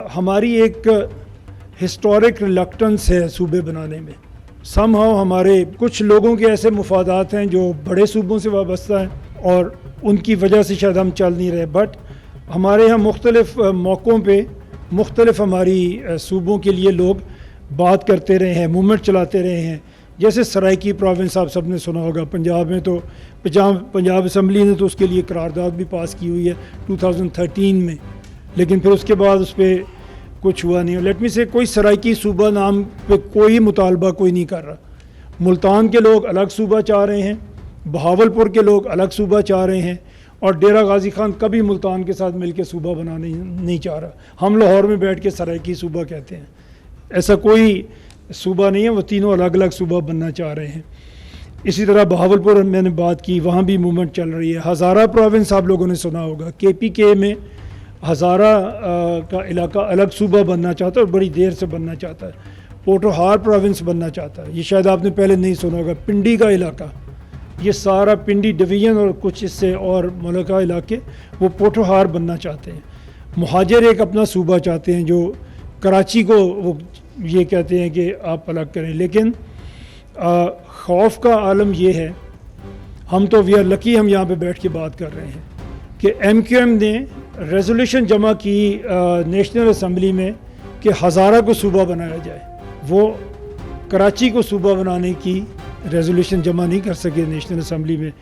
हमारी एक historic reluctance है सूबे बनाने में। समहाउ हमारे कुछ लोगों के ऐसे मुफादात हैं जो बड़े सूबों से वाबस्ता हैं और उनकी वजह से शायद हम चल नहीं रहे। बट हमारे यहाँ मुख्तलिफ मौक़ों पे मुख्तलिफ हमारी सूबों के लिए लोग बात करते रहे हैं, मूवमेंट चलाते रहे हैं। जैसे सराइकी प्रोविंस आप सब ने सुना होगा, पंजाब में तो पंजाब असम्बली ने तो उसके लिए करारदाद भी पास की हुई है 2013 में, लेकिन फिर उसके बाद उस पर कुछ हुआ नहीं। लेट मी से कोई सराइकी सूबा नाम पे कोई मुतालबा कोई नहीं कर रहा। मुल्तान के लोग अलग सूबा चाह रहे हैं, बहावलपुर के लोग अलग सूबा चाह रहे हैं और डेरा गाजी खान कभी मुल्तान के साथ मिलकर सूबा बनाना नहीं चाह रहा। हम लाहौर में बैठ के सराइकी सूबा कहते हैं, ऐसा कोई सूबा नहीं है, वो तीनों अलग अलग सूबा बनना चाह रहे हैं। इसी तरह बहावलपुर मैंने बात की, वहाँ भी मूवमेंट चल रही है। हज़ारा प्रोविंस आप लोगों ने सुना होगा, KPK में हज़ारा का इलाका अलग सूबा बनना चाहता है और बड़ी देर से बनना चाहता है। पोठोहार प्रोविंस बनना चाहता है, ये शायद आपने पहले नहीं सुना होगा। पिंडी का इलाका, ये सारा पिंडी डिवीज़न और कुछ इससे और मुल्का इलाके वो पोठोहार बनना चाहते हैं। मुहाजिर एक अपना सूबा चाहते हैं जो कराची को वो ये कहते हैं कि आप अलग करें। लेकिन खौफ का आलम ये है, हम तो वी आर लकी हम यहाँ पे बैठ के बात कर रहे हैं कि MQM ने रेजोल्यूशन जमा की नेशनल असम्बली में कि हज़ारा को सूबा बनाया जाए। वो कराची को सूबा बनाने की रेजोल्यूशन जमा नहीं कर सके नेशनल असम्बली में।